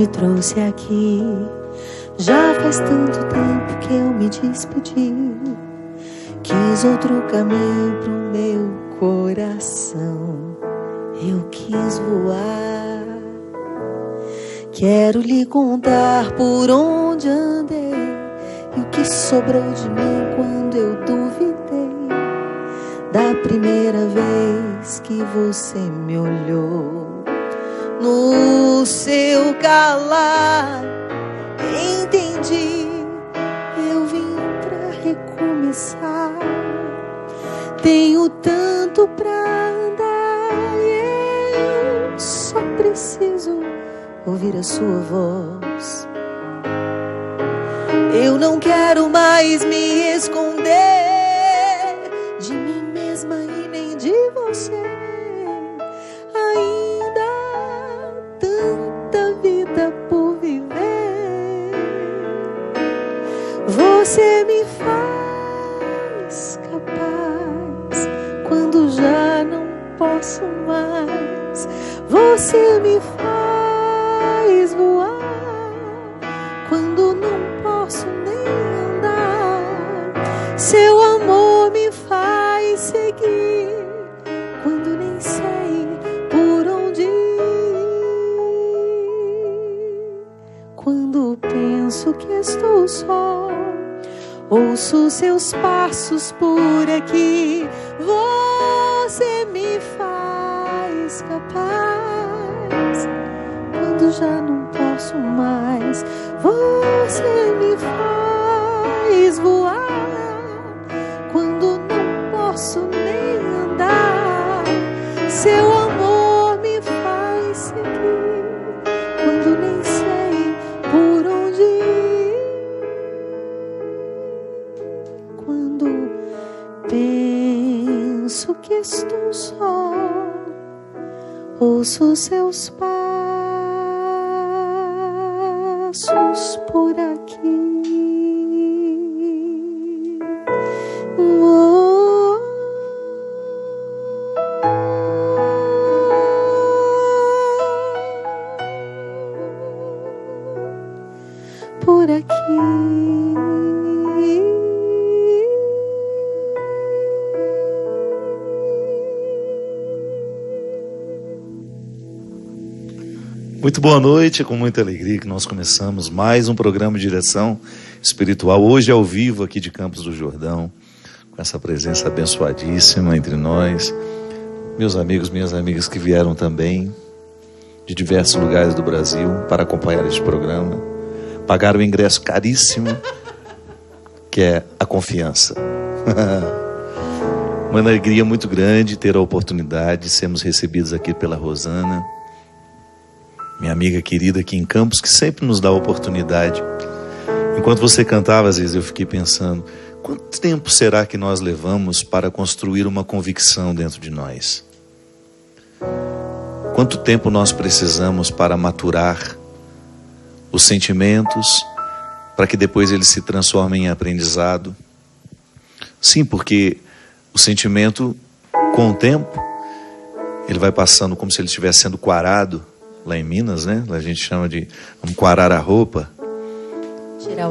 me trouxe aqui. Já faz tanto tempo que eu me despedi. Quis outro caminho pro meu coração. Eu quis voar. Quero lhe contar por onde andei e o que sobrou de mim quando eu duvidei da primeira vez que você me olhou. No seu calar entendi, eu vim pra recomeçar. Tenho tanto pra andar e eu só preciso ouvir a sua voz. Eu não quero mais me esconder de mim mesma e nem de você. Ainda há tanta vida por viver. Você me faz capaz quando já não posso mais. Você me faz voar quando não posso nem andar. Seu amor me faz seguir quando nem sei por onde ir. Quando penso que estou só, ouço seus passos por aqui. Você me faz capaz quando já não posso mais. Você me faz voar quando não posso nem andar. Seu amor me faz seguir quando nem sei por onde ir. Quando penso que estou só, ouço seus passos por aqui. Por aqui. Muito boa noite, é com muita alegria que nós começamos mais um programa de direção espiritual, hoje ao vivo aqui de Campos do Jordão, com essa presença abençoadíssima entre nós, meus amigos, minhas amigas que vieram também de diversos lugares do Brasil para acompanhar este programa, pagaram o ingresso caríssimo, que é a confiança. Uma alegria muito grande ter a oportunidade de sermos recebidos aqui pela Rosana, minha amiga querida aqui em Campos, que sempre nos dá a oportunidade. Enquanto você cantava, às vezes eu fiquei pensando, quanto tempo será que nós levamos para construir uma convicção dentro de nós? Quanto tempo nós precisamos para maturar os sentimentos, para que depois eles se transformem em aprendizado? Sim, porque o sentimento, com o tempo, ele vai passando como se ele estivesse sendo quarado. Lá em Minas, né? Lá a gente chama de vamos quarar a roupa. Tirar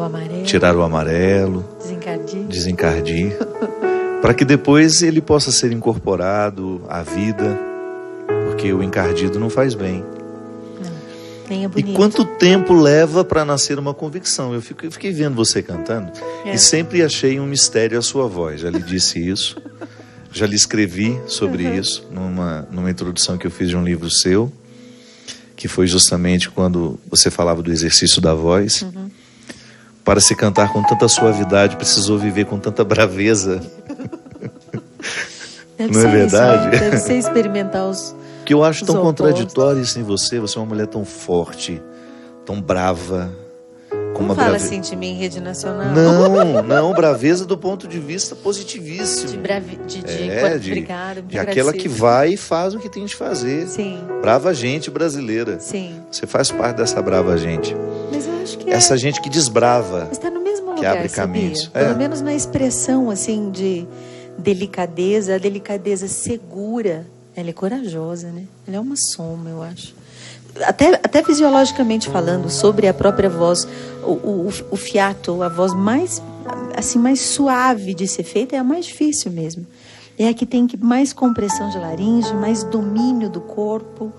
o amarelo. Desencardir. Para que depois ele possa ser incorporado à vida. Porque o encardido não faz bem. Não, nem é bonito. E quanto tempo leva para nascer uma convicção? Eu fiquei vendo você cantando e sempre achei um mistério a sua voz. Já lhe disse isso. Já lhe escrevi sobre isso numa introdução que eu fiz de um livro seu, que foi justamente quando você falava do exercício da voz. Para se cantar com tanta suavidade, precisou viver com tanta braveza. Não é verdade? Deve ser experimentar os que eu acho tão opostos. Contraditório isso em você. Você é uma mulher tão forte, tão brava. Não fala assim de mim em rede nacional. Não, braveza do ponto de vista positivíssimo. De aquela que vai e faz o que tem de fazer. Sim. Brava gente brasileira. Sim. Você faz parte dessa brava gente. Mas eu acho que essa gente que desbrava. Está no mesmo que lugar, abre caminhos. Pelo menos na expressão assim de delicadeza, a delicadeza segura. Ela é corajosa, né? Ela é uma soma, eu acho. até fisiologicamente falando, sobre a própria voz, o fiato, a voz mais, assim, mais suave de ser feita é a mais difícil mesmo. É a que tem mais compressão de laringe, mais domínio do corpo,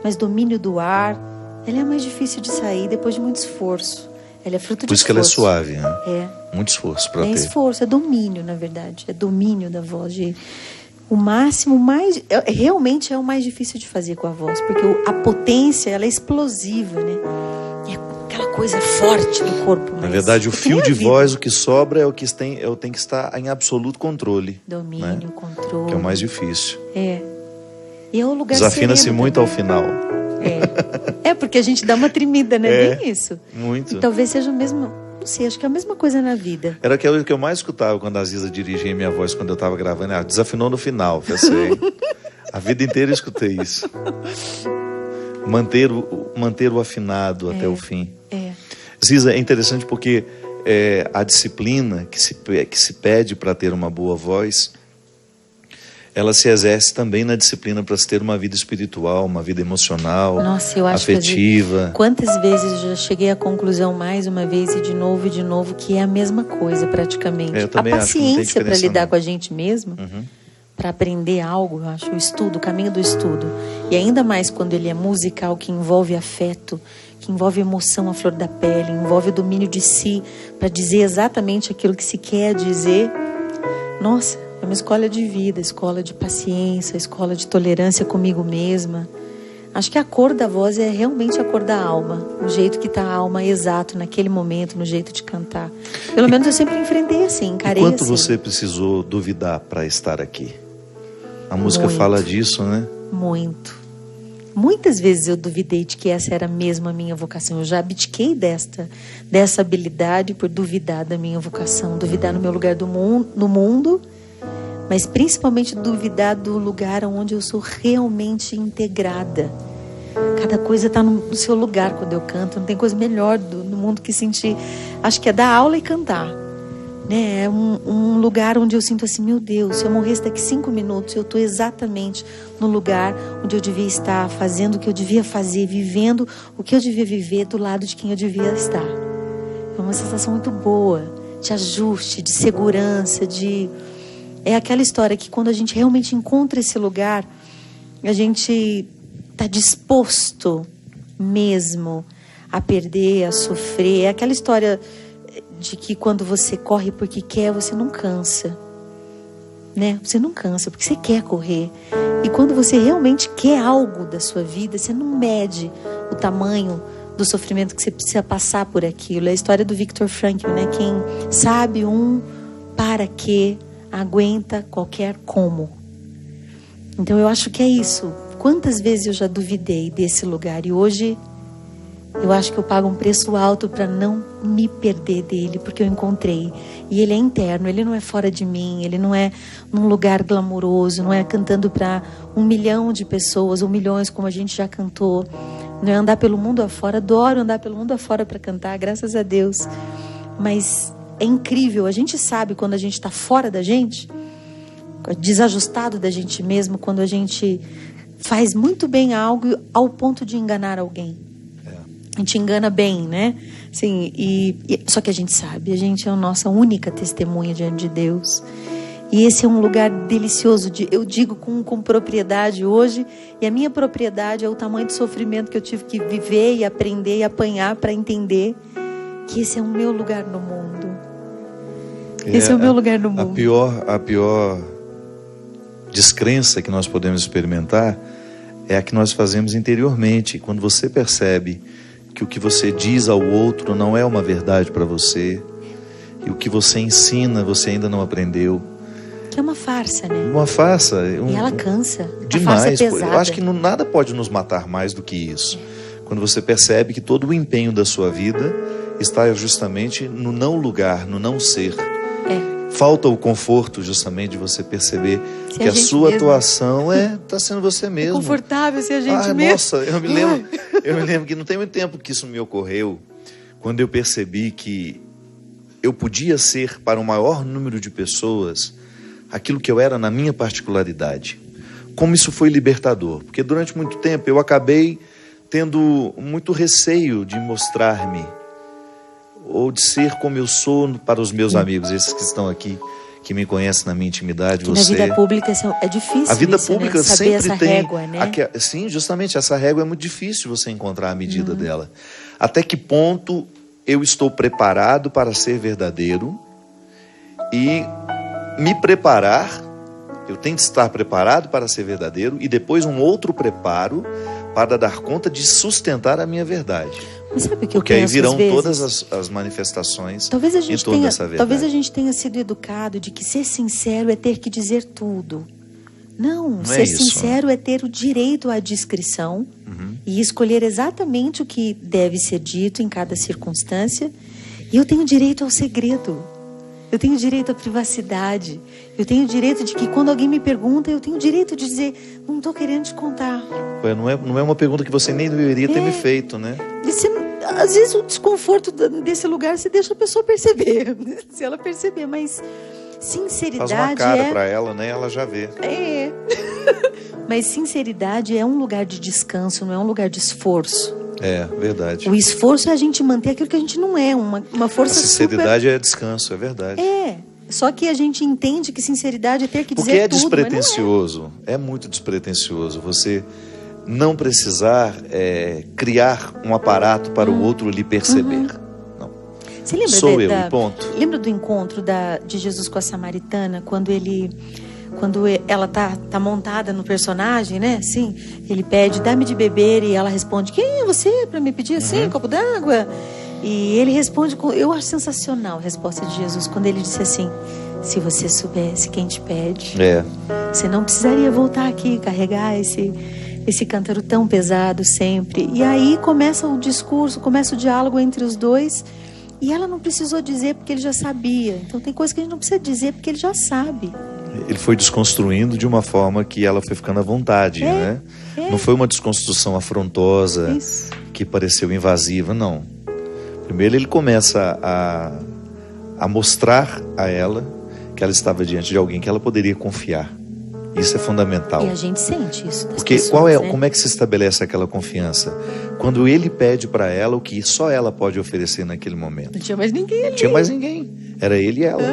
mais domínio do ar. Ela é a mais difícil de sair depois de muito esforço. Ela é fruto de esforço. Por isso que ela é suave, né? É. Muito esforço para ter. É esforço, é domínio, na verdade. É domínio da voz. O máximo, realmente é o mais difícil de fazer com a voz. Porque a potência, ela é explosiva, né? É aquela coisa forte do corpo. Na verdade, o fio de voz, o que sobra é o que tem que estar em absoluto controle. Domínio, né? controle. Que é o mais difícil. É. E é o lugar desafina-se muito também. Ao final. É, porque a gente dá uma tremida, né? Bem isso. Muito. E talvez seja o mesmo... Não sei, acho que é a mesma coisa na vida. Era aquilo que eu mais escutava quando a Ziza dirigia minha voz quando eu estava gravando. Desafinou no final, pensei. A vida inteira eu escutei isso. Manter o afinado até o fim. Ziza, é interessante porque a disciplina que se pede para ter uma boa voz, ela se exerce também na disciplina para se ter uma vida espiritual, uma vida emocional, nossa, eu acho afetiva. Quantas vezes eu já cheguei à conclusão mais uma vez e de novo, que é a mesma coisa praticamente. Eu também a paciência para lidar não. Com a gente mesmo, para aprender algo, eu acho, o caminho do estudo. E ainda mais quando ele é musical, que envolve afeto, que envolve emoção à flor da pele, envolve o domínio de si, para dizer exatamente aquilo que se quer dizer. Nossa, é uma escola de vida, escola de paciência, escola de tolerância comigo mesma. Acho que a cor da voz é realmente a cor da alma, o jeito que está a alma exato naquele momento, no jeito de cantar. Pelo menos eu sempre enfrentei assim, encarei assim. Quanto você precisou duvidar para estar aqui? A música fala disso, né? Muito. Muitas vezes eu duvidei de que essa era mesmo a minha vocação. Eu já abdiquei dessa habilidade por duvidar da minha vocação, duvidar no meu lugar no mundo, mas principalmente duvidar do lugar onde eu sou realmente integrada. Cada coisa está no seu lugar quando eu canto. Não tem coisa melhor no mundo que sentir. Acho que é dar aula e cantar, né? É um lugar onde eu sinto assim, meu Deus, se eu morresse daqui 5 minutos, eu estou exatamente no lugar onde eu devia estar, fazendo o que eu devia fazer, vivendo o que eu devia viver, do lado de quem eu devia estar. É uma sensação muito boa, de ajuste, de segurança, É aquela história que quando a gente realmente encontra esse lugar, a gente está disposto mesmo a perder, a sofrer. É aquela história de que quando você corre porque quer, você não cansa, né? Você não cansa porque você quer correr. E quando você realmente quer algo da sua vida, você não mede o tamanho do sofrimento que você precisa passar por aquilo. É a história do Viktor Frankl, né? Quem sabe para quê aguenta qualquer como. Então eu acho que é isso. Quantas vezes eu já duvidei desse lugar e hoje eu acho que eu pago um preço alto para não me perder dele, porque eu encontrei. E ele é interno, ele não é fora de mim, ele não é num lugar glamouroso, não é cantando para 1 milhão de pessoas ou milhões como a gente já cantou. Não é andar pelo mundo afora. Adoro andar pelo mundo afora para cantar, graças a Deus. Mas é incrível, a gente sabe quando a gente está fora da gente, desajustado da gente mesmo, quando a gente faz muito bem algo ao ponto de enganar alguém. A gente engana bem, né? Assim, só que a gente sabe, a gente é a nossa única testemunha diante de Deus. E esse é um lugar delicioso, eu digo com propriedade hoje, e a minha propriedade é o tamanho de sofrimento que eu tive que viver e aprender e apanhar para entender que esse é o meu lugar no mundo. Esse é o meu lugar no mundo. A pior descrença que nós podemos experimentar é a que nós fazemos interiormente. Quando você percebe que o que você diz ao outro não é uma verdade para você, e o que você ensina você ainda não aprendeu. Que é uma farsa, né? Uma farsa. E ela cansa. Demais. A farsa é pesada. Eu acho que nada pode nos matar mais do que isso. Quando você percebe que todo o empenho da sua vida está justamente no não lugar, no não ser. Falta o conforto justamente de você perceber que a sua atuação está sendo você mesmo. É confortável ser a gente mesmo. Nossa, eu me lembro que não tem muito tempo que isso me ocorreu, quando eu percebi que eu podia ser para o maior número de pessoas aquilo que eu era na minha particularidade. Como isso foi libertador, porque durante muito tempo eu acabei tendo muito receio de mostrar-me ou de ser como eu sou para os meus amigos, esses que estão aqui, que me conhecem na minha intimidade. Que você, na vida pública é difícil. A vida isso, pública, né? Saber sempre essa tem régua, né? Sim, justamente, essa régua é muito difícil você encontrar a medida dela. Até que ponto eu estou preparado para ser verdadeiro e me preparar, eu tenho que estar preparado para ser verdadeiro e depois um outro preparo para dar conta de sustentar a minha verdade. Mas sabe o que eu Porque aí penso, virão às vezes? todas as manifestações Talvez a gente em toda tenha, essa verdade. talvez a gente tenha sido educado de que ser sincero é ter que dizer tudo. Não, ser sincero é ter o direito à discrição e escolher exatamente o que deve ser dito em cada circunstância. E eu tenho direito ao segredo. Eu tenho direito à privacidade. Eu tenho direito de que quando alguém me pergunta, eu tenho direito de dizer, não estou querendo te contar. Não é uma pergunta que você nem deveria ter me feito, né? Às vezes o desconforto desse lugar você deixa a pessoa perceber. Se ela perceber, mas sinceridade faz uma cara para ela, né? Ela já vê. É. Mas sinceridade é um lugar de descanso, não é um lugar de esforço. É, verdade. O esforço é a gente manter aquilo que a gente não é, uma força super... A sinceridade é descanso, é verdade. É, só que a gente entende que sinceridade é ter que dizer tudo. Porque é despretensioso, é muito despretensioso você não precisar criar um aparato para o outro lhe perceber. Não. Você lembra Sou eu, e ponto. Lembra do encontro de Jesus com a samaritana, quando ela tá montada no personagem, né? Assim, ele pede, dá-me de beber, e ela responde, quem é você para me pedir assim, um copo d'água? E ele responde, eu acho sensacional a resposta de Jesus, quando ele disse assim, se você soubesse quem te pede, você não precisaria voltar aqui e carregar esse cântaro tão pesado sempre. E aí começa o discurso, começa o diálogo entre os dois, e ela não precisou dizer porque ele já sabia. Então tem coisa que a gente não precisa dizer porque ele já sabe. Ele foi desconstruindo de uma forma que ela foi ficando à vontade, né? Não foi uma desconstrução afrontosa, que pareceu invasiva, não. Primeiro ele começa a mostrar a ela que ela estava diante de alguém que ela poderia confiar. Isso é fundamental. E a gente sente isso das Porque pessoas, né? Como é que se estabelece aquela confiança? Quando ele pede para ela o que só ela pode oferecer naquele momento. Não tinha mais ninguém ali. Não tinha mais ninguém. Era ele e ela.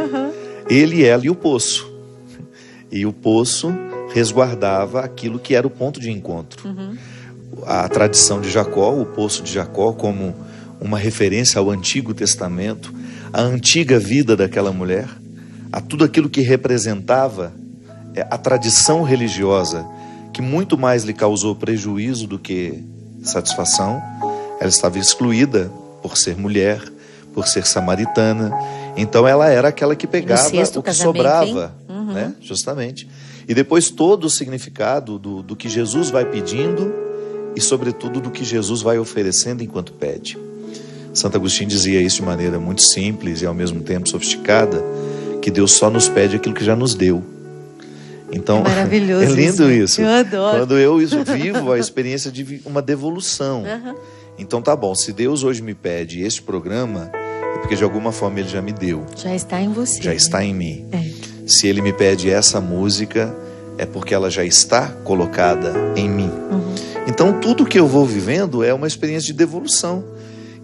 Ele, ela e o poço. E o poço resguardava aquilo que era o ponto de encontro. A tradição de Jacó, o poço de Jacó, como uma referência ao Antigo Testamento, a antiga vida daquela mulher, a tudo aquilo que representava a tradição religiosa, que muito mais lhe causou prejuízo do que satisfação. Ela estava excluída por ser mulher, por ser samaritana. Então ela era aquela que pegava o que sobrava, né? Justamente. E depois todo o significado do que Jesus vai pedindo e sobretudo do que Jesus vai oferecendo enquanto pede. Santo Agostinho dizia isso de maneira muito simples e ao mesmo tempo sofisticada, que Deus só nos pede aquilo que já nos deu. Então, é maravilhoso. É lindo isso. Eu adoro. Quando eu vivo a experiência de uma devolução. Então tá bom, se Deus hoje me pede este programa, é porque de alguma forma Ele já me deu. Já está em você. Já está em mim. Se Ele me pede essa música, é porque ela já está colocada em mim. Então tudo que eu vou vivendo é uma experiência de devolução.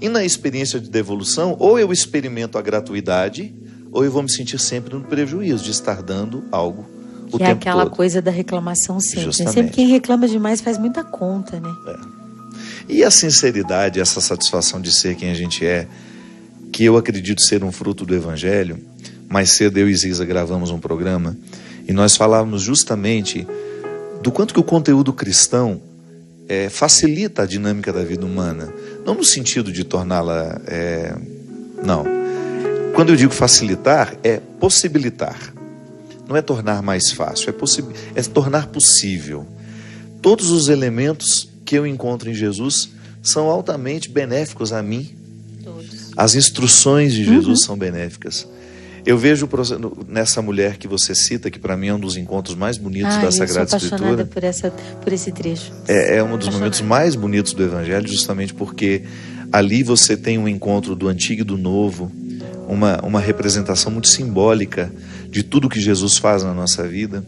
E na experiência de devolução, ou eu experimento a gratuidade, ou eu vou me sentir sempre no prejuízo de estar dando algo o tempo todo. Que é aquela coisa da reclamação sempre. Justamente. Sempre quem reclama demais faz muita conta, né? E a sinceridade, essa satisfação de ser quem a gente é, que eu acredito ser um fruto do Evangelho. Mais cedo eu e Ziza gravamos um programa e nós falávamos justamente do quanto que o conteúdo cristão facilita a dinâmica da vida humana. Não no sentido de torná-la... não. Quando eu digo facilitar, é possibilitar. Não é tornar mais fácil, é tornar possível. Todos os elementos que eu encontro em Jesus são altamente benéficos a mim. Todos. As instruções de Jesus são benéficas. Eu vejo nessa mulher que você cita, que para mim é um dos encontros mais bonitos da Sagrada Escritura. Eu sou apaixonada por esse trecho. É um dos momentos mais bonitos do Evangelho, justamente porque ali você tem um encontro do Antigo e do Novo, uma representação muito simbólica de tudo que Jesus faz na nossa vida,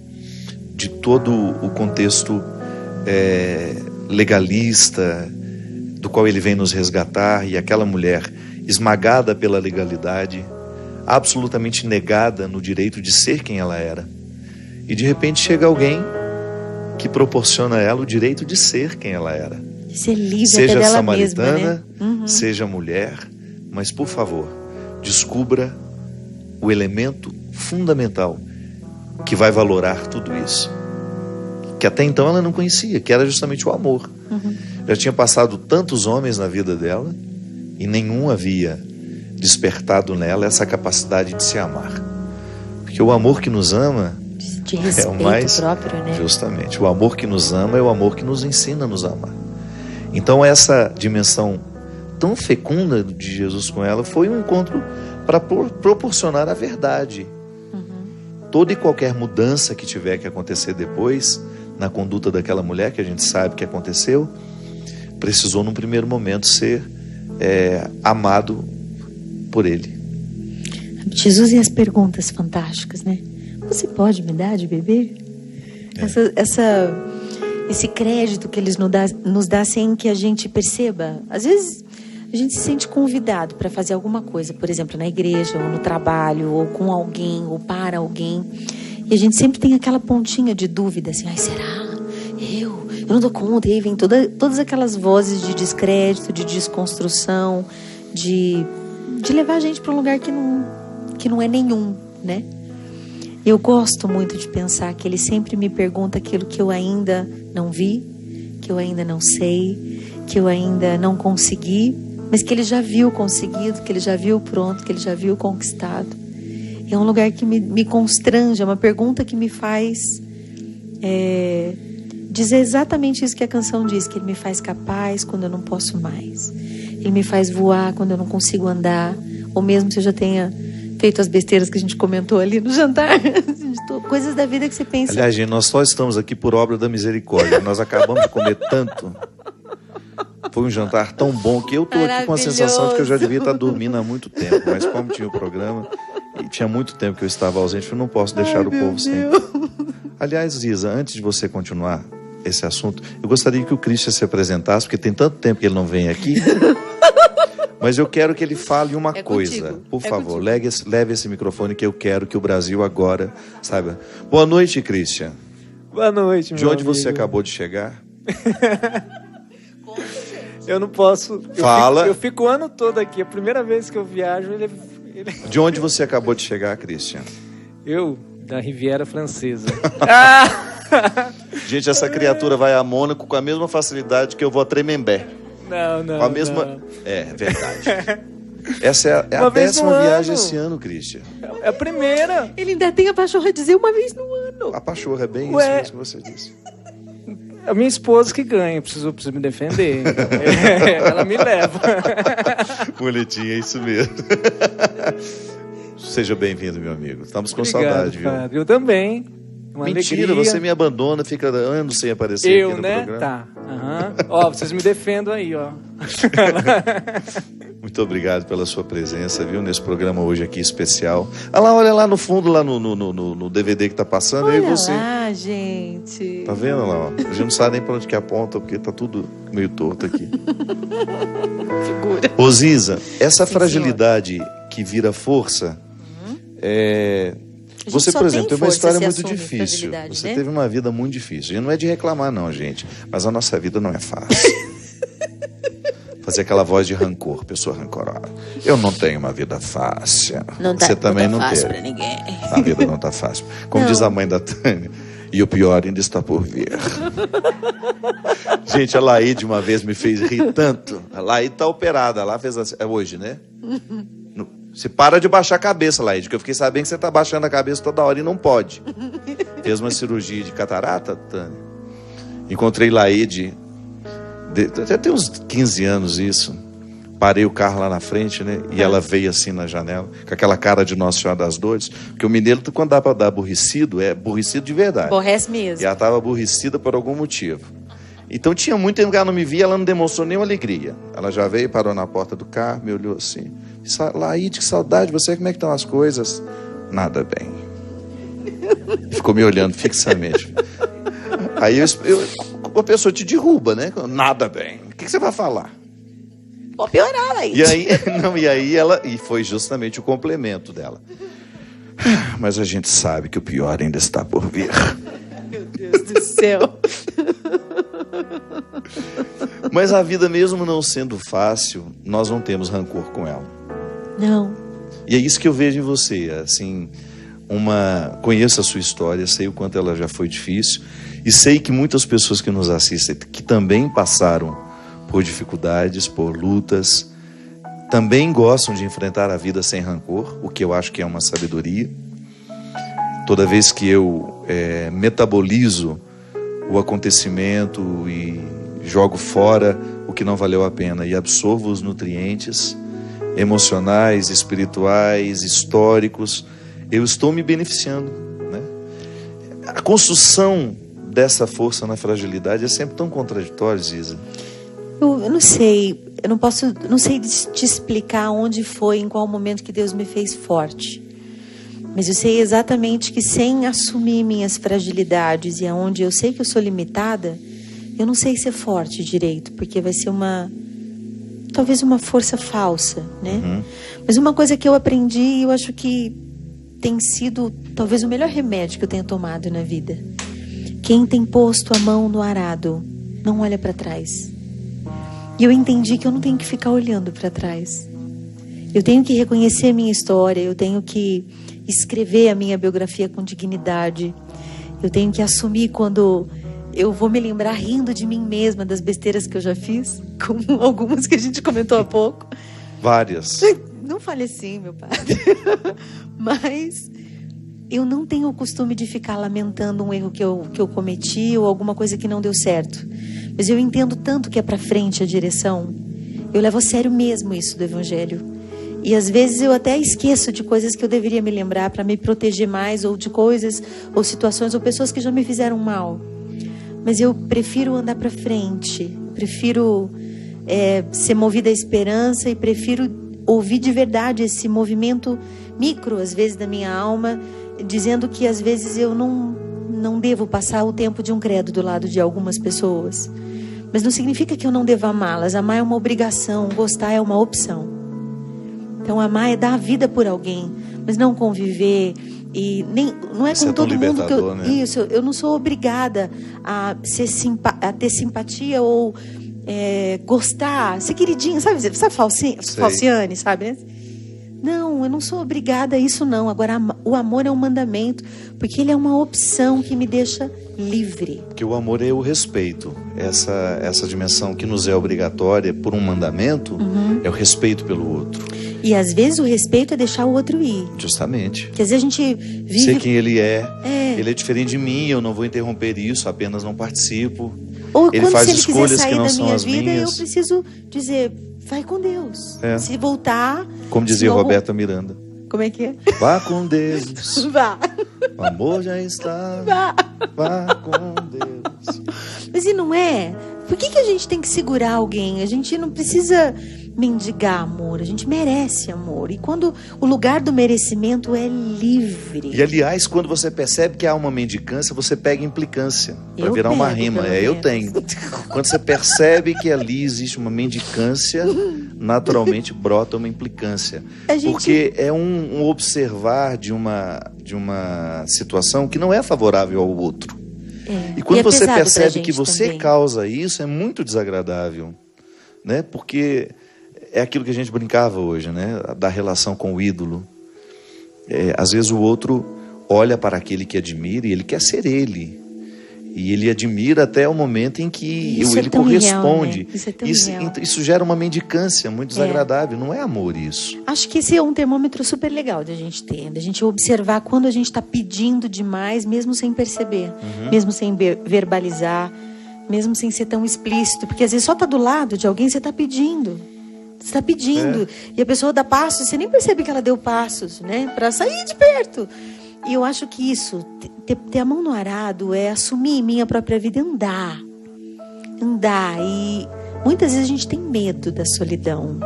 de todo o contexto legalista, do qual ele vem nos resgatar, e aquela mulher esmagada pela legalidade, absolutamente negada no direito de ser quem ela era. E de repente chega alguém que proporciona a ela o direito de ser quem ela era. Ser livre seja até dela samaritana, mesma, né? seja mulher, mas por favor, descubra o elemento fundamental que vai valorar tudo isso, que até então ela não conhecia, que era justamente o amor. Já tinha passado tantos homens na vida dela e nenhum havia despertado nela essa capacidade de se amar, porque o amor que nos ama de respeito é o mais próprio, né? Justamente, o amor que nos ama é o amor que nos ensina a nos amar. Então essa dimensão tão fecunda de Jesus com ela foi um encontro para proporcionar a verdade. Toda e qualquer mudança que tiver que acontecer depois na conduta daquela mulher, que a gente sabe que aconteceu, precisou num primeiro momento ser amado por ele. Jesus e as perguntas fantásticas, né? Você pode me dar de beber? Esse crédito que eles nos dá sem que a gente perceba. Às vezes a gente se sente convidado para fazer alguma coisa, por exemplo, na igreja, ou no trabalho, ou com alguém, ou para alguém. E a gente sempre tem aquela pontinha de dúvida, assim, ai, será? Eu não dou conta. E aí vem todas aquelas vozes de descrédito, de desconstrução, de levar a gente para um lugar que não é nenhum, né? Eu gosto muito de pensar que ele sempre me pergunta aquilo que eu ainda não vi, que eu ainda não sei, que eu ainda não consegui, mas que ele já viu conseguido, que ele já viu pronto, que ele já viu conquistado. É um lugar que me constrange, é uma pergunta que me faz dizer exatamente isso que a canção diz, que ele me faz capaz quando eu não posso mais. Ele me faz voar quando eu não consigo andar, ou mesmo se eu já tenha feito as besteiras que a gente comentou ali no jantar. Coisas da vida que você pensa. Aliás, gente, nós só estamos aqui por obra da misericórdia. Nós acabamos de comer tanto. Foi um jantar tão bom que eu estou aqui com a sensação de que eu já devia estar dormindo há muito tempo. Mas como tinha o programa e tinha muito tempo que eu estava ausente, eu não posso deixar o povo sem. Aliás, Ziza, antes de você continuar esse assunto, eu gostaria que o Christian se apresentasse, porque tem tanto tempo que ele não vem aqui. Mas eu quero que ele fale uma coisa. Contigo. Por favor, leve esse microfone, que eu quero que o Brasil agora saiba. Boa noite, Christian. Boa noite, meu De onde amigo. você acabou de chegar? Eu não posso. Fala. Eu fico o ano todo aqui. A primeira vez que eu viajo, ele... De onde você acabou de chegar, Christian? Eu, da Riviera Francesa. Gente, essa criatura vai a Mônaco com a mesma facilidade que eu vou a Tremembé. Não. Com a mesma... Não. É verdade. Essa é a Uma vez 10ª no viagem ano. esse ano, Christian. É a primeira. Ele ainda tem a pachorra dizer uma vez no ano. A pachorra é bem Ué. isso mesmo que você disse. A minha esposa que ganha. Preciso me defender. Ela me leva. Bonitinho, é isso mesmo. Seja bem-vindo, meu amigo. Estamos com Obrigado, saudade, viu? padre. Eu também. Uma Mentira, alegria. você me abandona, fica anos sem aparecer Eu, aqui no né? programa. Tá. Ó, vocês me defendam aí, ó. Muito obrigado pela sua presença, viu, nesse programa hoje aqui especial. Olha lá no fundo, lá no DVD que tá passando, aí Olha você. lá, gente. Tá vendo lá, ó? A gente não sabe nem pra onde que aponta, porque tá tudo meio torto aqui. Figura. Ô Ziza, essa Sim, fragilidade que vira força, A gente você, só por exemplo, tem tem uma força história se muito assume difícil. fragilidade, Você né? teve uma vida muito difícil. E não é de reclamar, não, gente. Mas a nossa vida não é fácil. Fazer aquela voz de rancor, pessoa rancorosa. Eu não tenho uma vida fácil. Você também não fácil teve. pra ninguém. A vida não tá fácil. Como Não. diz a mãe da Tânia. E o pior ainda está por vir. Gente, a Laíde uma vez me fez rir tanto. A Laíde tá operada. Lá fez assim. É hoje, né? Você para de baixar a cabeça, Laíde, que eu fiquei sabendo que você tá baixando a cabeça toda hora e não pode. Fez uma cirurgia de catarata, Tânia. Encontrei Laíde, até tem uns 15 anos isso. Parei o carro lá na frente, né? E ela veio assim na janela, com aquela cara de Nossa Senhora das Dores. Porque o mineiro, quando dá pra dar aborrecido, é aborrecido de verdade. Aborrece E mesmo. ela estava aborrecida por algum motivo. Então tinha muito tempo que ela não me via, ela não demonstrou nenhuma alegria. Ela já veio, parou na porta do carro, me olhou assim. Laíde, que saudade de você, como é que estão as coisas? Nada bem. Ficou me olhando fixamente. Aí uma pessoa te derruba, né? Nada bem. O que você vai falar? Pode piorar, Laís. E foi justamente o complemento dela. Mas a gente sabe que o pior ainda está por vir. Meu Deus do céu. Mas a vida, mesmo não sendo fácil, nós não temos rancor com ela. Não. E é isso que eu vejo em você, assim, conheço a sua história, sei o quanto ela já foi difícil, e sei que muitas pessoas que nos assistem, que também passaram por dificuldades, por lutas, também gostam de enfrentar a vida sem rancor, o que eu acho que é uma sabedoria. Toda vez que eu metabolizo o acontecimento e jogo fora o que não valeu a pena e absorvo os nutrientes emocionais, espirituais, históricos, eu estou me beneficiando, né? A construção dessa força na fragilidade é sempre tão contraditória, Ziza. Eu não sei, não sei te explicar onde foi, em qual momento que Deus me fez forte. Mas eu sei exatamente que sem assumir minhas fragilidades e aonde eu sei que eu sou limitada, eu não sei ser forte direito, porque vai ser talvez uma força falsa, né? Uhum. Mas uma coisa que eu aprendi, e eu acho que tem sido talvez o melhor remédio que eu tenho tomado na vida. Quem tem posto a mão no arado, não olha para trás. E eu entendi que eu não tenho que ficar olhando para trás. Eu tenho que reconhecer minha história, eu tenho que escrever a minha biografia com dignidade. Eu tenho que assumir quando eu vou me lembrar rindo de mim mesma, das besteiras que eu já fiz, como algumas que a gente comentou há pouco. Várias. Não fale assim, meu padre. Mas eu não tenho o costume de ficar lamentando um erro que eu cometi ou alguma coisa que não deu certo. Mas eu entendo tanto que é para frente a direção. Eu levo a sério mesmo isso do Evangelho. E às vezes eu até esqueço de coisas que eu deveria me lembrar para me proteger mais, ou de coisas, ou situações, ou pessoas que já me fizeram mal. Mas eu prefiro andar para frente, prefiro ser movida à esperança e prefiro ouvir de verdade esse movimento micro, às vezes, da minha alma, dizendo que às vezes eu não devo passar o tempo de um credo do lado de algumas pessoas. Mas não significa que eu não devo amá-las. Amar é uma obrigação, gostar é uma opção. Então amar é dar a vida por alguém, mas não conviver. E nem, não é com todo mundo que eu... Né? Isso, eu não sou obrigada a ter simpatia ou gostar, ser queridinha, sabe Falciane, sabe, né? Não, eu não sou obrigada a isso não. Agora, o amor é um mandamento, porque ele é uma opção que me deixa livre. Porque o amor é o respeito. Essa dimensão que nos é obrigatória por um mandamento, é o respeito pelo outro. E às vezes o respeito é deixar o outro ir. Justamente. Porque às vezes a gente vive... Sei quem ele é. Ele é diferente de mim, eu não vou interromper isso, apenas não participo. Ou ele faz se ele escolhas quiser sair que não da são minha as vida, minhas. eu preciso dizer, vai com Deus. Se voltar... Como dizia Roberta Miranda. Como é que é? Vá com Deus. Vá. O amor já está. Vá com Deus. Mas e não é? Por que a gente tem que segurar alguém? A gente não precisa mendigar amor. A gente merece amor. E quando o lugar do merecimento é livre. E aliás, quando você percebe que há uma mendicância, você pega implicância. Para virar uma rima. Eu tenho. Quando você percebe que ali existe uma mendicância, naturalmente brota uma implicância. Porque é um observar de uma situação que não é favorável ao outro. E quando você percebe que você também causa isso, é muito desagradável, né? Porque é aquilo que a gente brincava hoje, né? Da relação com o ídolo. Às vezes o outro olha para aquele que admira e ele quer ser ele. E ele admira até o momento em que ele corresponde. Irreal, né? Isso é tão irreal. Isso gera uma mendicância muito desagradável. Não é amor isso. Acho que esse é um termômetro super legal de a gente ter. De a gente observar quando a gente está pedindo demais, mesmo sem perceber. Mesmo sem verbalizar. Mesmo sem ser tão explícito. Porque às vezes só está do lado de alguém, você está pedindo. Você está pedindo. E a pessoa dá passos, você nem percebe que ela deu passos, né? Para sair de perto. E eu acho que isso, ter a mão no arado, é assumir minha própria vida, andar. E muitas vezes a gente tem medo da solidão.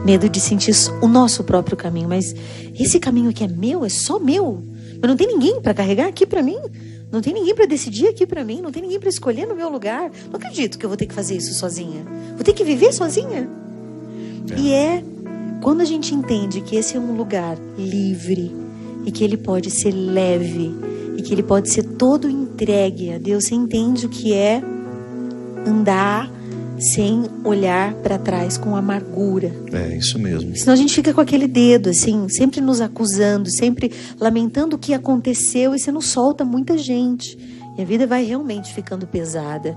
Medo de sentir o nosso próprio caminho. Mas esse caminho que é meu, é só meu. Mas não tem ninguém para carregar aqui para mim. Não tem ninguém para decidir aqui para mim. Não tem ninguém para escolher no meu lugar. Não acredito que eu vou ter que fazer isso sozinha. Vou ter que viver sozinha. E quando a gente entende que esse é um lugar livre e que ele pode ser leve e que ele pode ser todo entregue a Deus, você entende o que é andar sem olhar para trás com amargura. É isso mesmo. Senão a gente fica com aquele dedo assim, sempre nos acusando, sempre lamentando o que aconteceu, e você não solta muita gente. E a vida vai realmente ficando pesada.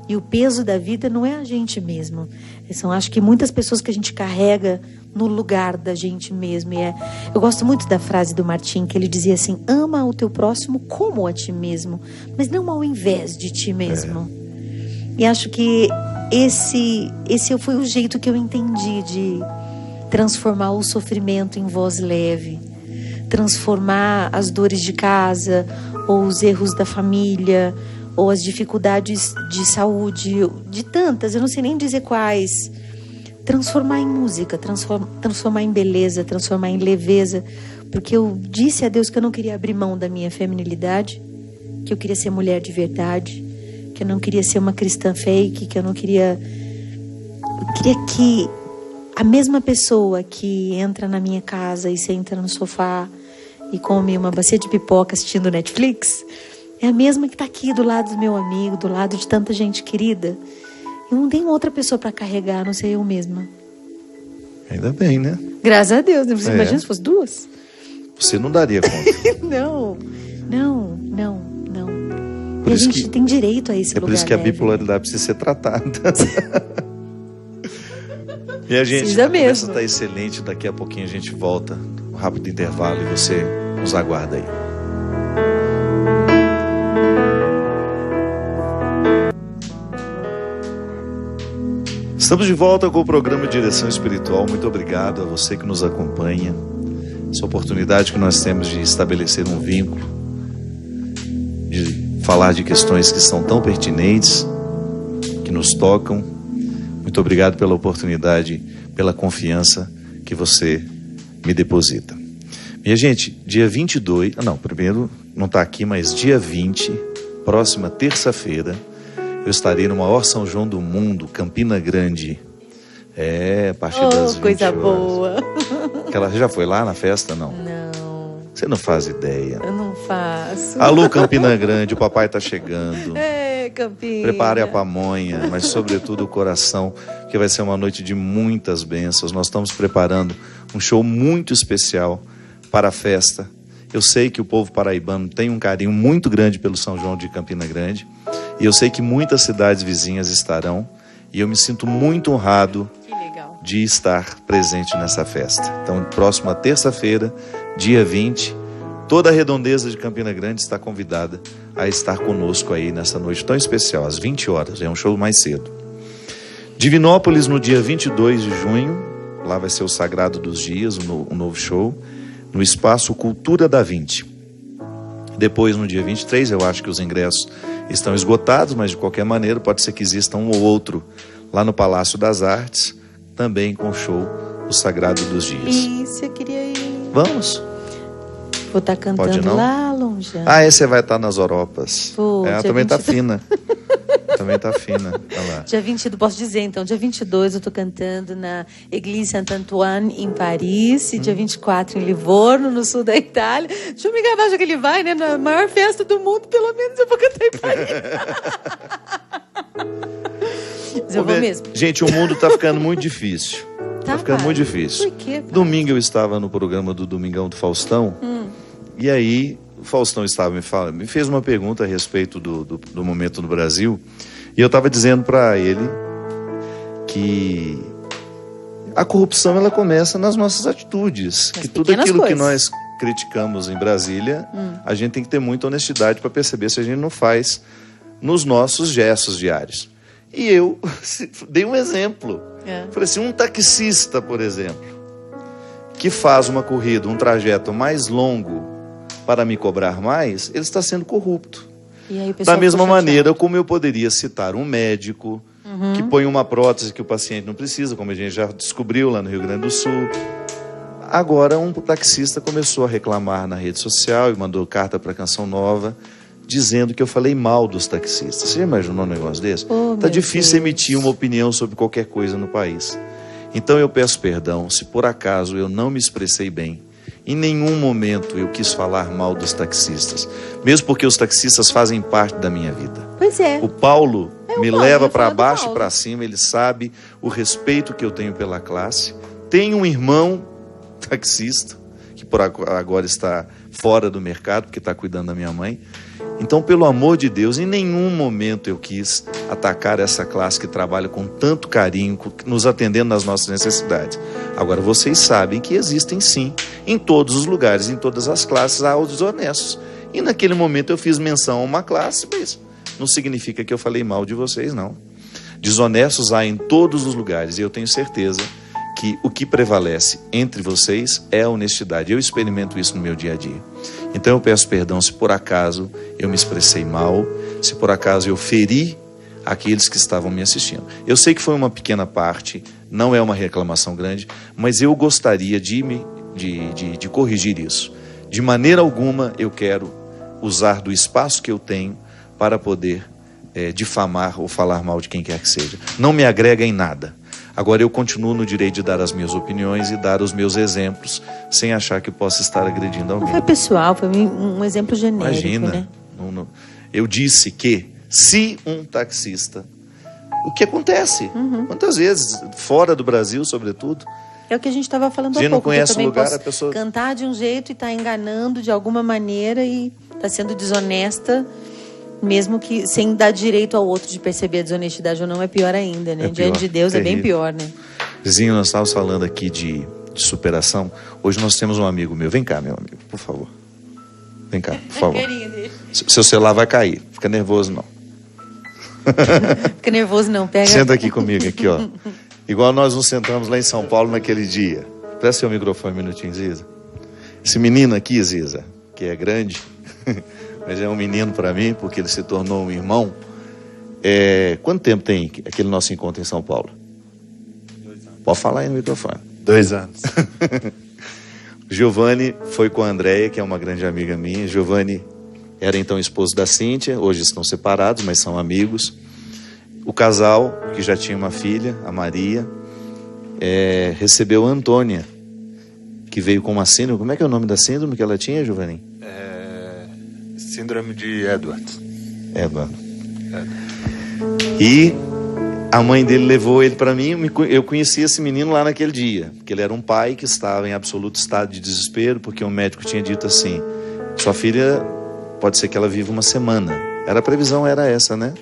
E o peso da vida não é a gente mesmo. São, acho que, muitas pessoas que a gente carrega no lugar da gente mesmo. Eu gosto muito da frase do Martim, que ele dizia assim: ama o teu próximo como a ti mesmo, mas não ao invés de ti mesmo. E acho que esse foi o jeito que eu entendi de transformar o sofrimento em voz leve, transformar as dores de casa, ou os erros da família, ou as dificuldades de saúde, de tantas, eu não sei nem dizer quais, transformar em música, transformar em beleza, transformar em leveza, porque eu disse a Deus que eu não queria abrir mão da minha feminilidade, que eu queria ser mulher de verdade, que eu não queria ser uma cristã fake, que eu não queria... Eu queria que a mesma pessoa que entra na minha casa e senta no sofá e come uma bacia de pipoca assistindo Netflix, é a mesma que está aqui do lado do meu amigo, do lado de tanta gente querida. Eu não tenho outra pessoa para carregar, a não ser eu mesma. Ainda bem, né? Graças a Deus. Você imagina se fosse duas? Você não daria conta. Não. E a gente tem direito a esse lugar. É por isso que a bipolaridade precisa ser tratada. E a gente, a conversa está excelente. Daqui a pouquinho a gente volta. Um rápido intervalo e você nos aguarda aí. Estamos de volta com o programa Direção Espiritual. Muito obrigado a você que nos acompanha. Essa oportunidade que nós temos de estabelecer um vínculo, de falar de questões que são tão pertinentes, que nos tocam. Muito obrigado pela oportunidade, pela confiança que você me deposita. Minha gente, dia 22, primeiro não está aqui, mas dia 20, próxima terça-feira, eu estarei no maior São João do mundo, Campina Grande. A partir das 20 coisa horas. Boa. Ela já foi lá na festa, não? Não. Você não faz ideia. Eu não faço. Alô, Campina Grande, o papai está chegando. Campina. Prepare a pamonha, mas sobretudo o coração, que vai ser uma noite de muitas bênçãos. Nós estamos preparando um show muito especial para a festa. Eu sei que o povo paraibano tem um carinho muito grande pelo São João de Campina Grande. E eu sei que muitas cidades vizinhas estarão. E eu me sinto muito honrado de estar presente nessa festa. Então, próxima terça-feira, dia 20, toda a redondeza de Campina Grande está convidada a estar conosco aí nessa noite tão especial, às 20 horas. É um show mais cedo. Divinópolis, no dia 22 de junho, lá vai ser o Sagrado dos Dias, um novo show, no espaço Cultura da 20. Depois, no dia 23, eu acho que os ingressos estão esgotados, mas de qualquer maneira pode ser que exista um ou outro lá no Palácio das Artes, também com o show O Sagrado dos Dias. Isso, eu queria ir. Vamos? Vou estar cantando lá longe. Você vai estar nas Europas. Ela também está fina. Também está fina. Lá. Dia 22, posso dizer então, dia 22 eu estou cantando na Église Saint-Antoine em Paris, e dia 24 em Livorno, no sul da Itália. Deixa eu me gabar, já que ele vai, né? Na maior festa do mundo, pelo menos eu vou cantar em Paris. Mas eu vou mesmo. Gente, o mundo está ficando muito difícil. Tá ficando muito difícil. Por quê, pai? Domingo eu estava no programa do Domingão do Faustão. E aí o Faustão me fez uma pergunta a respeito do momento no Brasil. E eu estava dizendo para ele que a corrupção ela começa nas nossas atitudes. Que tudo aquilo que nós criticamos em Brasília, a gente tem que ter muita honestidade para perceber se a gente não faz nos nossos gestos diários. E eu dei um exemplo. Falei assim, um taxista, por exemplo, que faz uma corrida, um trajeto mais longo para me cobrar mais, ele está sendo corrupto. E aí, da mesma maneira como eu poderia citar um médico que põe uma prótese que o paciente não precisa, como a gente já descobriu lá no Rio Grande do Sul. Agora um taxista começou a reclamar na rede social e mandou carta para a Canção Nova, dizendo que eu falei mal dos taxistas. Você já imaginou um negócio desse? Tá difícil emitir uma opinião sobre qualquer coisa no país. Então eu peço perdão se por acaso eu não me expressei bem. Em nenhum momento eu quis falar mal dos taxistas, mesmo porque os taxistas fazem parte da minha vida. Pois é. O Paulo me leva para baixo e Paulo. para cima, ele sabe o respeito que eu tenho pela classe. Tenho um irmão taxista, que por agora está fora do mercado, porque está cuidando da minha mãe. Então, pelo amor de Deus, em nenhum momento eu quis atacar essa classe que trabalha com tanto carinho, nos atendendo nas nossas necessidades. Agora, vocês sabem que existem sim, em todos os lugares, em todas as classes, há os desonestos. E naquele momento eu fiz menção a uma classe, mas não significa que eu falei mal de vocês, não. Desonestos há em todos os lugares, e eu tenho certeza que o que prevalece entre vocês é a honestidade. Eu experimento isso no meu dia a dia. Então eu peço perdão se por acaso eu me expressei mal, se por acaso eu feri aqueles que estavam me assistindo. Eu sei que foi uma pequena parte, não é uma reclamação grande, mas eu gostaria de corrigir isso. De maneira alguma eu quero usar do espaço que eu tenho para poder difamar ou falar mal de quem quer que seja. Não me agrega em nada. Agora eu continuo no direito de dar as minhas opiniões e dar os meus exemplos, sem achar que possa estar agredindo alguém. Não foi pessoal, foi um exemplo genérico. Imagina, né? Eu disse que se um taxista... O que acontece? Quantas vezes, fora do Brasil, sobretudo... É o que a gente estava falando há não pouco. conhece eu também o lugar, posso a pessoa... cantar de um jeito e estar enganando de alguma maneira e está sendo desonesta, mesmo que sem dar direito ao outro de perceber a desonestidade ou não, é pior ainda, né? É pior, diante de Deus terrível. É bem pior, né? Vizinho, nós estávamos falando aqui de superação. Hoje nós temos um amigo meu. Vem cá, meu amigo, por favor. Vem cá, por favor. Seu celular vai cair. Fica nervoso, não. Fica nervoso, não. Pega. Senta aqui comigo, aqui, ó. Igual nós nos sentamos lá em São Paulo naquele dia. Presta seu microfone um minutinho, Ziza. Esse menino aqui, Ziza, que é grande, mas é um menino para mim, porque ele se tornou um irmão. Quanto tempo tem aquele nosso encontro em São Paulo? 2 anos. Pode falar aí no microfone. 2 anos. Giovanni foi com a Andréia, que é uma grande amiga minha. Giovanni era então esposo da Cíntia, hoje estão separados, mas são amigos. O casal, que já tinha uma filha, a Maria, recebeu a Antônia, que veio com uma síndrome. Como é que é o nome da síndrome que ela tinha, Giovanni? Síndrome de Edwards. Edward. E a mãe dele levou ele para mim. Eu conheci esse menino lá naquele dia, porque ele era um pai que estava em absoluto estado de desespero, porque o médico tinha dito assim: sua filha, pode ser que ela viva 1 semana. A previsão era essa, né?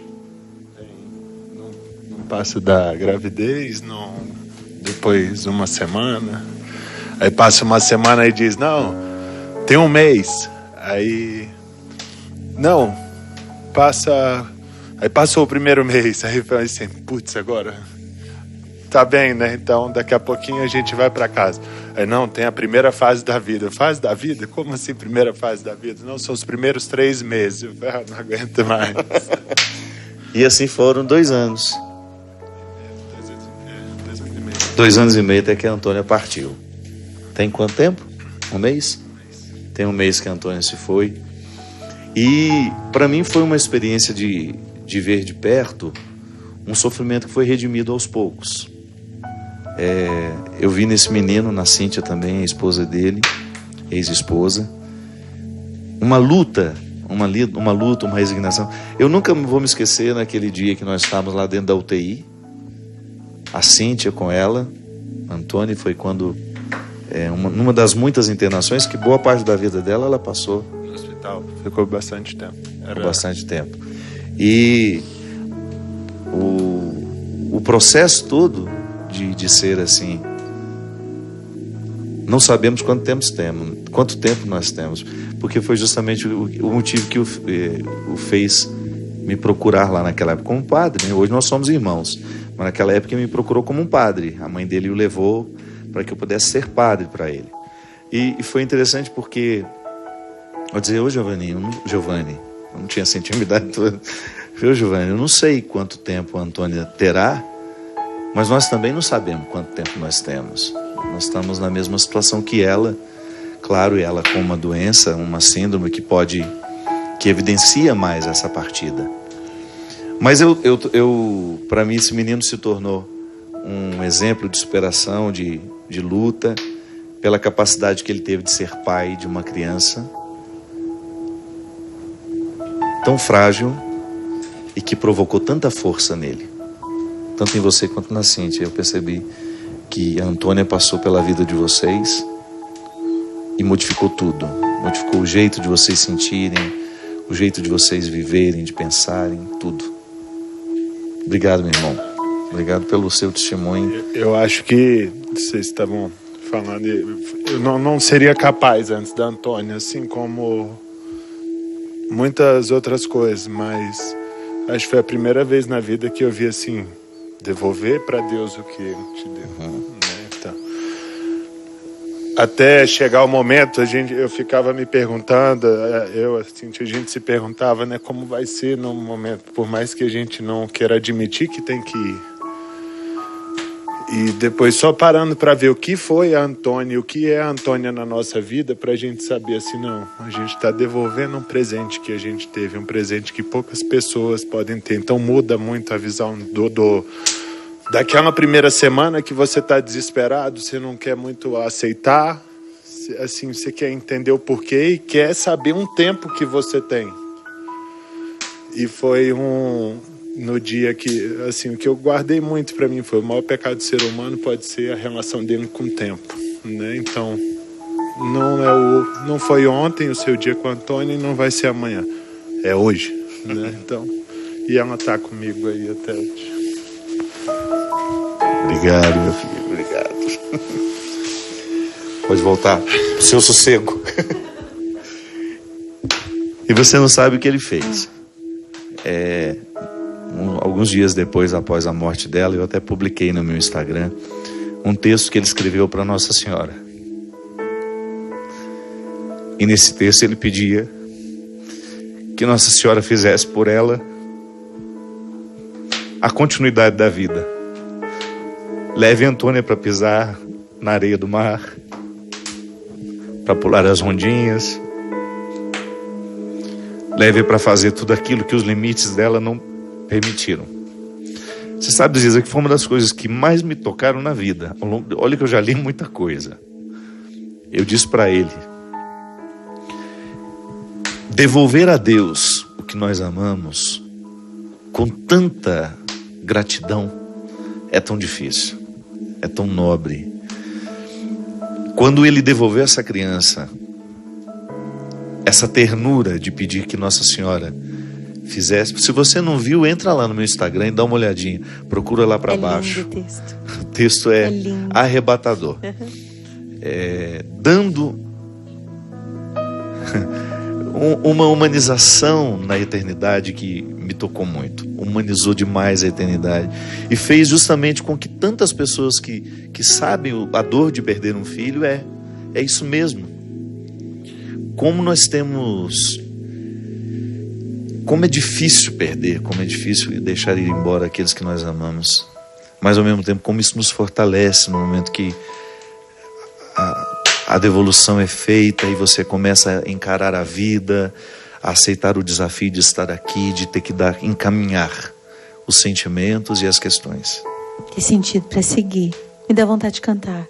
Não passa da gravidez, depois 1 semana. Aí passa 1 semana e diz, não, tem 1 mês. Aí, não, aí passou o primeiro mês. Aí eu falei assim, putz, agora tá bem, né? Então daqui a pouquinho a gente vai para casa. Aí, não, tem a primeira fase da vida. Fase da vida? Como assim primeira fase da vida? Não, são os primeiros 3 meses. Eu falei, não aguento mais. E assim foram 2 anos. 2 anos e meio. 2 anos e meio até que a Antônia partiu. Tem quanto tempo? 1 mês? Tem 1 mês que a Antônia se foi. E para mim foi uma experiência de ver de perto um sofrimento que foi redimido aos poucos. Eu vi nesse menino, na Cíntia também, a esposa dele, ex-esposa, uma luta, uma resignação. Eu nunca vou me esquecer naquele dia que nós estávamos lá dentro da UTI, a Cíntia com ela, a Antônia, foi quando, numa das muitas internações, que boa parte da vida dela ela passou No hospital, ficou bastante tempo. Bastante tempo. E o processo todo de ser assim, não sabemos quanto tempo nós temos, porque foi justamente o motivo que o fez me procurar lá naquela época como padre, né? Hoje nós somos irmãos, mas naquela época ele me procurou como um padre. A mãe dele o levou para que eu pudesse ser padre para ele. E foi interessante porque, vou dizer, Giovanni, eu não tinha essa intimidade toda. Giovanni, eu não sei quanto tempo a Antônia terá, mas nós também não sabemos quanto tempo nós temos. Nós estamos na mesma situação que ela. Claro, ela com uma doença, uma síndrome que evidencia mais essa partida. Mas para mim esse menino se tornou um exemplo de superação, de luta, pela capacidade que ele teve de ser pai de uma criança tão frágil e que provocou tanta força nele, tanto em você quanto na Cíntia. Eu percebi que a Antônia passou pela vida de vocês e modificou tudo, modificou o jeito de vocês sentirem, o jeito de vocês viverem, de pensarem, tudo. Obrigado, meu irmão. Obrigado pelo seu testemunho. Eu acho que vocês estavam falando, eu não seria capaz antes da Antônia, assim como muitas outras coisas, mas acho que foi a primeira vez na vida que eu vi assim, devolver para Deus o que Ele te deu. Né? Então, até chegar o momento, eu ficava me perguntando, a gente se perguntava, né, como vai ser no momento, por mais que a gente não queira admitir que tem que ir. E depois só parando para ver o que foi a Antônia, o que é a Antônia na nossa vida, para a gente saber assim, não, a gente está devolvendo um presente que a gente teve, um presente que poucas pessoas podem ter. Então muda muito a visão daquela primeira semana que você está desesperado, você não quer muito aceitar, assim, você quer entender o porquê e quer saber um tempo que você tem. E foi no dia que, assim, o que eu guardei muito para mim foi o maior pecado do ser humano pode ser a relação dele com o tempo, né? Então, não foi ontem o seu dia com a Antônia e não vai ser amanhã, é hoje, né? Então, e ela tá comigo aí até hoje. Obrigado, meu filho, obrigado. Pode voltar pro seu sossego. E você não sabe o que ele fez. Alguns dias depois, após a morte dela, eu até publiquei no meu Instagram um texto que ele escreveu para Nossa Senhora. E nesse texto ele pedia que Nossa Senhora fizesse por ela a continuidade da vida. Leve a Antônia para pisar na areia do mar, para pular as ondinhas. Leve para fazer tudo aquilo que os limites dela não permitiram. Você sabe, Ziza, que foi uma das coisas que mais me tocaram na vida. Olha que eu já li muita coisa. Eu disse para ele: devolver a Deus o que nós amamos com tanta gratidão é tão difícil, é tão nobre. Quando ele devolveu essa criança, essa ternura de pedir que Nossa Senhora fizesse. Se você não viu, entra lá no meu Instagram e dá uma olhadinha. Procura lá para baixo. Lindo o texto. O texto é arrebatador. Dando uma humanização na eternidade que me tocou muito. Humanizou demais a eternidade. E fez justamente com que tantas pessoas que sabem a dor de perder um filho, é isso mesmo. Como nós temos... Como é difícil perder, como é difícil deixar ir embora aqueles que nós amamos. Mas ao mesmo tempo, como isso nos fortalece no momento que a devolução é feita e você começa a encarar a vida, a aceitar o desafio de estar aqui, de ter que encaminhar os sentimentos e as questões. Que sentido para seguir. Me dá vontade de cantar.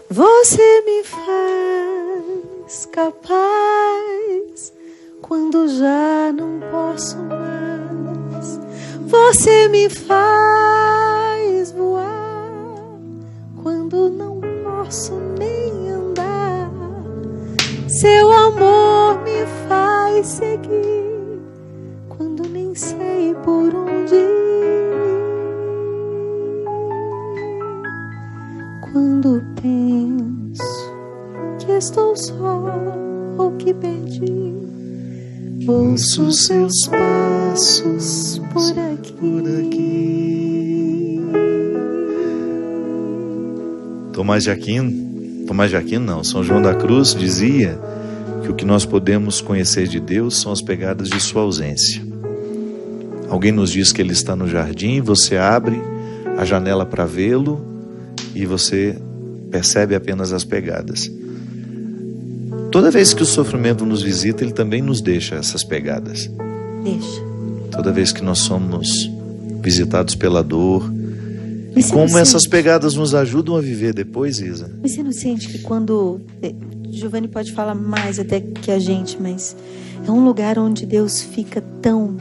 Você me faz capaz quando já não posso mais. Você me faz voar quando não posso nem andar. Seu amor me faz seguir quando nem sei por onde ir. Quando penso que estou só ou que perdi, ouço seus passos por aqui. Tomás de Aquino não, São João da Cruz dizia que o que nós podemos conhecer de Deus são as pegadas de sua ausência. Alguém nos diz que Ele está no jardim, você abre a janela para vê-lo e você percebe apenas as pegadas. Toda vez que o sofrimento nos visita, Ele também nos deixa essas pegadas. Deixa. Toda vez que nós somos visitados pela dor Mas você Como não essas sente? pegadas nos ajudam a viver depois, Isa? Mas você não sente que quando... Giovanni pode falar mais até que a gente, mas é um lugar onde Deus fica tão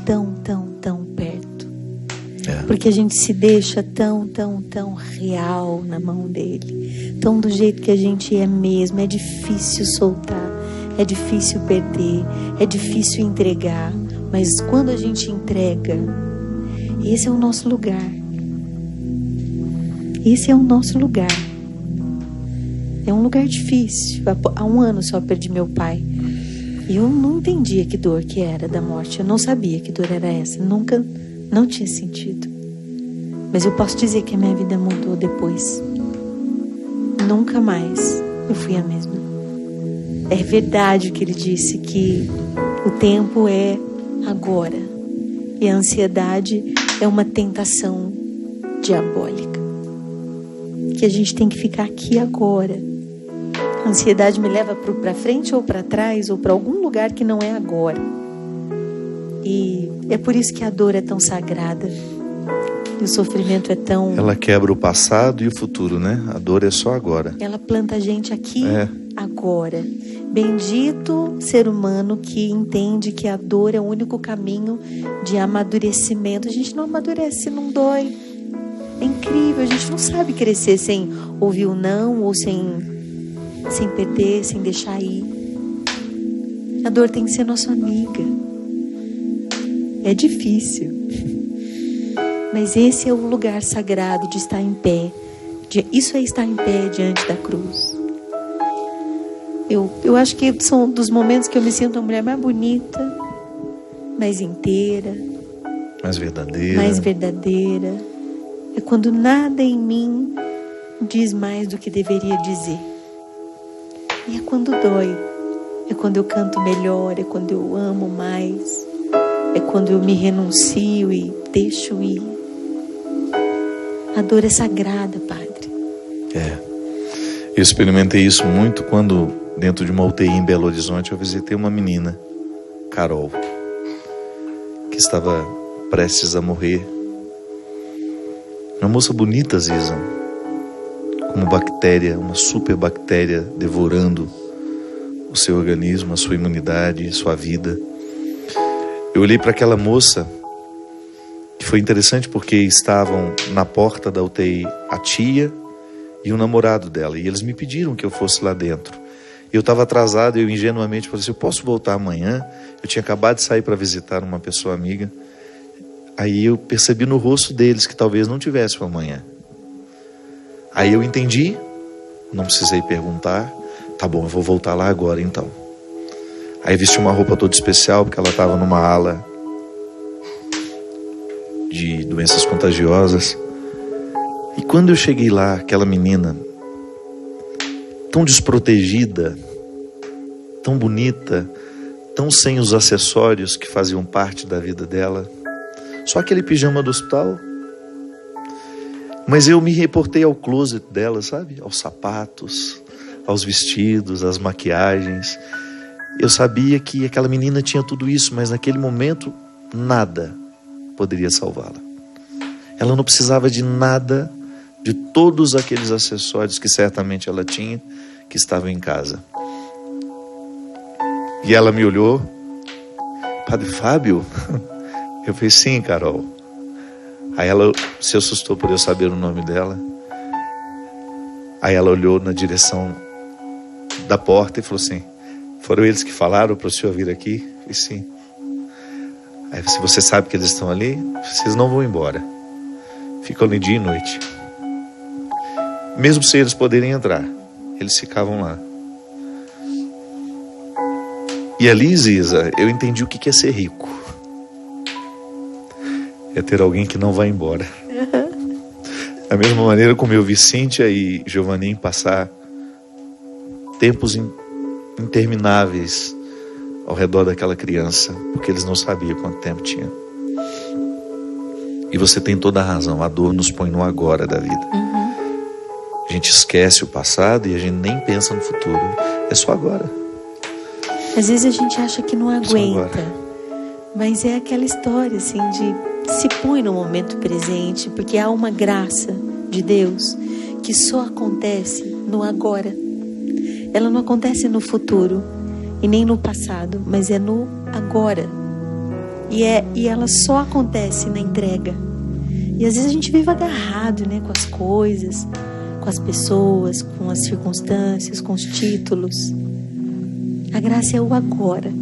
perto. Porque a gente se deixa tão real na mão dele. Tão do jeito que a gente é mesmo. É difícil soltar, é difícil perder, é difícil entregar. Mas quando a gente entrega, esse é o nosso lugar. Esse é o nosso lugar. É um lugar difícil. Há 1 ano só perdi meu pai. E eu não entendia que dor que era da morte. Eu não sabia que dor era essa. Nunca, não tinha sentido. Mas eu posso dizer que a minha vida mudou depois. Nunca mais eu fui a mesma. É verdade que ele disse que o tempo é agora. E a ansiedade é uma tentação diabólica. Que a gente tem que ficar aqui agora. A ansiedade me leva para frente ou para trás ou para algum lugar que não é agora. E é por isso que a dor é tão sagrada. E o sofrimento é tão... Ela quebra o passado e o futuro, né? A dor é só agora. Ela planta a gente aqui agora. Bendito ser humano que entende que a dor é o único caminho de amadurecimento. A gente não amadurece, não dói. É incrível, a gente não sabe crescer sem ouvir o não ou sem perder, sem deixar ir. A dor tem que ser nossa amiga. É difícil. Mas esse é o lugar sagrado de estar em pé. Isso é estar em pé diante da cruz. Eu acho que são dos momentos que eu me sinto a mulher mais bonita, mais inteira, Mais verdadeira. É quando nada em mim diz mais do que deveria dizer. E é quando dói. É quando eu canto melhor. É quando eu amo mais. É quando eu me renuncio e deixo ir. A dor é sagrada, Padre. Eu experimentei isso muito quando, dentro de uma UTI em Belo Horizonte, eu visitei uma menina, Carol, que estava prestes a morrer. Uma moça bonita, Ziza, com uma bactéria, uma super bactéria devorando o seu organismo, a sua imunidade, a sua vida. Eu olhei para aquela moça, que foi interessante porque estavam na porta da UTI a tia e o namorado dela, e eles me pediram que eu fosse lá dentro. Eu estava atrasado e eu ingenuamente falei assim, eu posso voltar amanhã? Eu tinha acabado de sair para visitar uma pessoa amiga. Aí eu percebi no rosto deles que talvez não tivesse o amanhã. Aí eu entendi, não precisei perguntar. Tá bom, eu vou voltar lá agora então. Aí vesti uma roupa toda especial, porque ela estava numa ala de doenças contagiosas. E quando eu cheguei lá, aquela menina, tão desprotegida, tão bonita, tão sem os acessórios que faziam parte da vida dela, só aquele pijama do hospital. Mas eu me reportei ao closet dela, sabe? Aos sapatos, aos vestidos, às maquiagens. Eu sabia que aquela menina tinha tudo isso, mas naquele momento, nada poderia salvá-la. Ela não precisava de nada, de todos aqueles acessórios que certamente ela tinha, que estavam em casa. E ela me olhou, Padre Fábio? Eu falei, sim, Carol. Aí ela se assustou por eu saber o nome dela. Aí ela olhou na direção da porta e falou assim, foram eles que falaram para o senhor vir aqui? Eu falei, sim. Aí se você sabe que eles estão ali, vocês não vão embora. Ficam ali dia e noite. Mesmo sem eles poderem entrar, eles ficavam lá. E ali, Ziza, eu entendi o que é ser rico. É ter alguém que não vai embora. Da mesma maneira como eu vi Cíntia e Giovanni passar tempos intermináveis ao redor daquela criança, porque eles não sabiam quanto tempo tinha. E você tem toda a razão, a dor nos põe no agora da vida. A gente esquece o passado e a gente nem pensa no futuro. É só agora. Às vezes a gente acha que não aguenta, mas é aquela história assim de se põe no momento presente, porque há uma graça de Deus que só acontece no agora. Ela não acontece no futuro e nem no passado, mas é no agora. E ela só acontece na entrega. E às vezes a gente vive agarrado, né, com as coisas, com as pessoas, com as circunstâncias, com os títulos. A graça é o agora.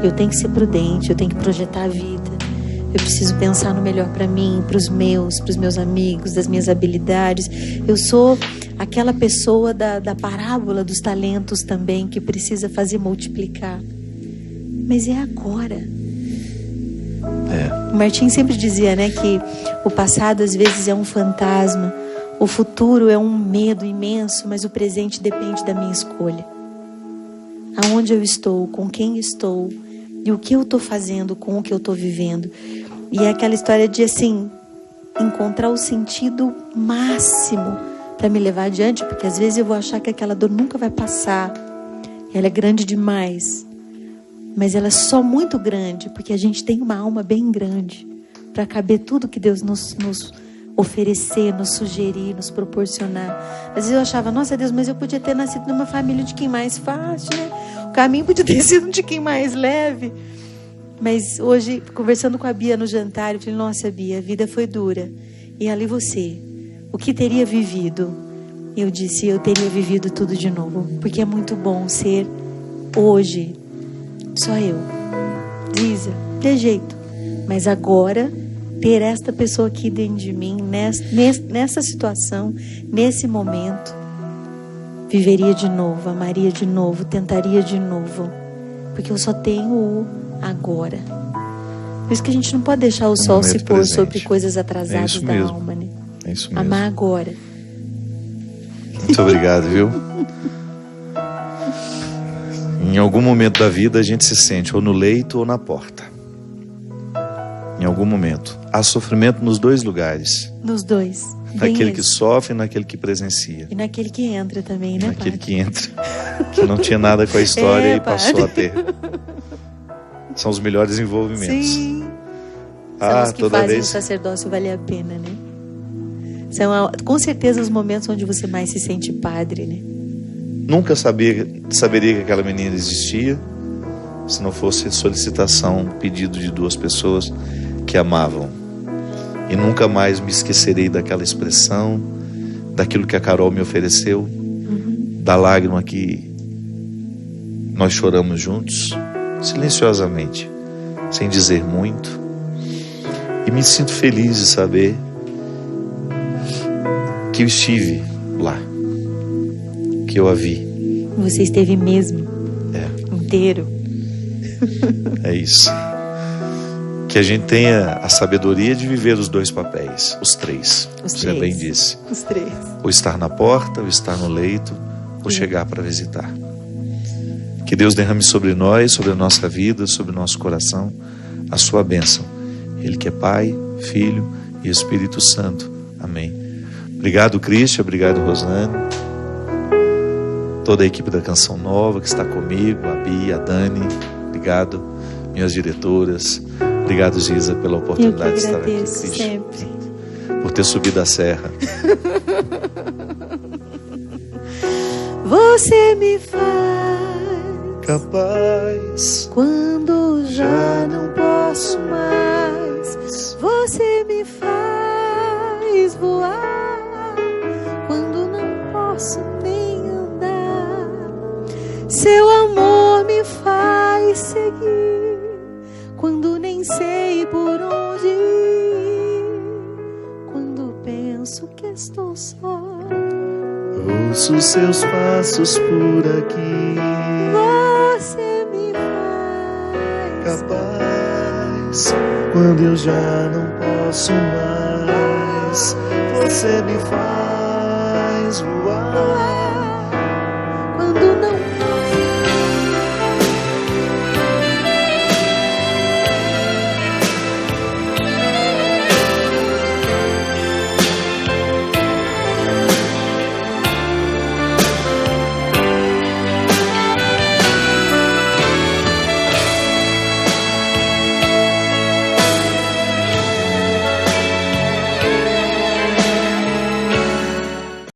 Eu tenho que ser prudente, eu tenho que projetar a vida. Eu preciso pensar no melhor para mim, para os meus amigos, das minhas habilidades. Eu sou aquela pessoa da parábola dos talentos também, que precisa fazer multiplicar. Mas é agora. O Martim sempre dizia, né, que o passado às vezes é um fantasma, o futuro é um medo imenso, mas o presente depende da minha escolha. Aonde eu estou, com quem estou e o que eu estou fazendo com o que eu estou vivendo. E é aquela história de, assim, encontrar o sentido máximo para me levar adiante, porque às vezes eu vou achar que aquela dor nunca vai passar. Ela é grande demais. Mas ela é só muito grande, porque a gente tem uma alma bem grande para caber tudo que Deus nos oferecer, nos sugerir, nos proporcionar. Às vezes eu achava, nossa Deus, mas eu podia ter nascido numa família de quem mais fácil, né? O caminho podia ter sido de quem mais leve. Mas hoje, conversando com a Bia no jantar, eu falei, nossa Bia, a vida foi dura. E ali você, o que teria vivido? Eu disse, eu teria vivido tudo de novo. Porque é muito bom ser hoje só eu. Diza, de jeito. Mas agora, ter esta pessoa aqui dentro de mim, nessa situação, nesse momento, viveria de novo, amaria de novo, tentaria de novo. Porque eu só tenho o agora. Por isso que a gente não pode deixar o sol se pôr sobre coisas atrasadas da alma, né? É isso mesmo. Amar agora. Muito obrigado, viu? Em algum momento da vida a gente se sente ou no leito ou na porta. Em algum momento. Há sofrimento nos dois lugares. Nos dois. Naquele que sofre e naquele que presencia. E naquele que entra também, né, naquele padre? Que entra. Que não tinha nada com a história e passou a ter. São os melhores envolvimentos. Sim. São os que toda fazem vez... o sacerdócio valer a pena, né? São com certeza os momentos onde você mais se sente padre, né? Nunca saberia que aquela menina existia se não fosse solicitação, pedido de duas pessoas que amavam. E nunca mais me esquecerei daquela expressão, daquilo que a Carol me ofereceu, da lágrima que nós choramos juntos, silenciosamente, sem dizer muito. E me sinto feliz de saber que eu estive lá, que eu a vi. Você esteve mesmo, inteiro. É isso. Que a gente tenha a sabedoria de viver os dois papéis, os três. Você bem disse. Os três. O estar na porta, o estar no leito, ou chegar para visitar. Que Deus derrame sobre nós, sobre a nossa vida, sobre o nosso coração, a sua bênção. Ele que é Pai, Filho e Espírito Santo. Amém. Obrigado, Cristian. Obrigado, Rosane. Toda a equipe da Canção Nova que está comigo, a Bia, a Dani. Obrigado, minhas diretoras. Obrigado, Giza, pela oportunidade de estar aqui, Cristian. Sempre. Por ter subido a serra. Você me faz capaz quando já não posso mais. Você me faz voar quando não posso nem andar. Seu amor me faz seguir quando nem sei por onde ir. Quando penso que estou só, ouço seus passos por aqui. Você me faz capaz quando eu já não posso mais. Você me faz voar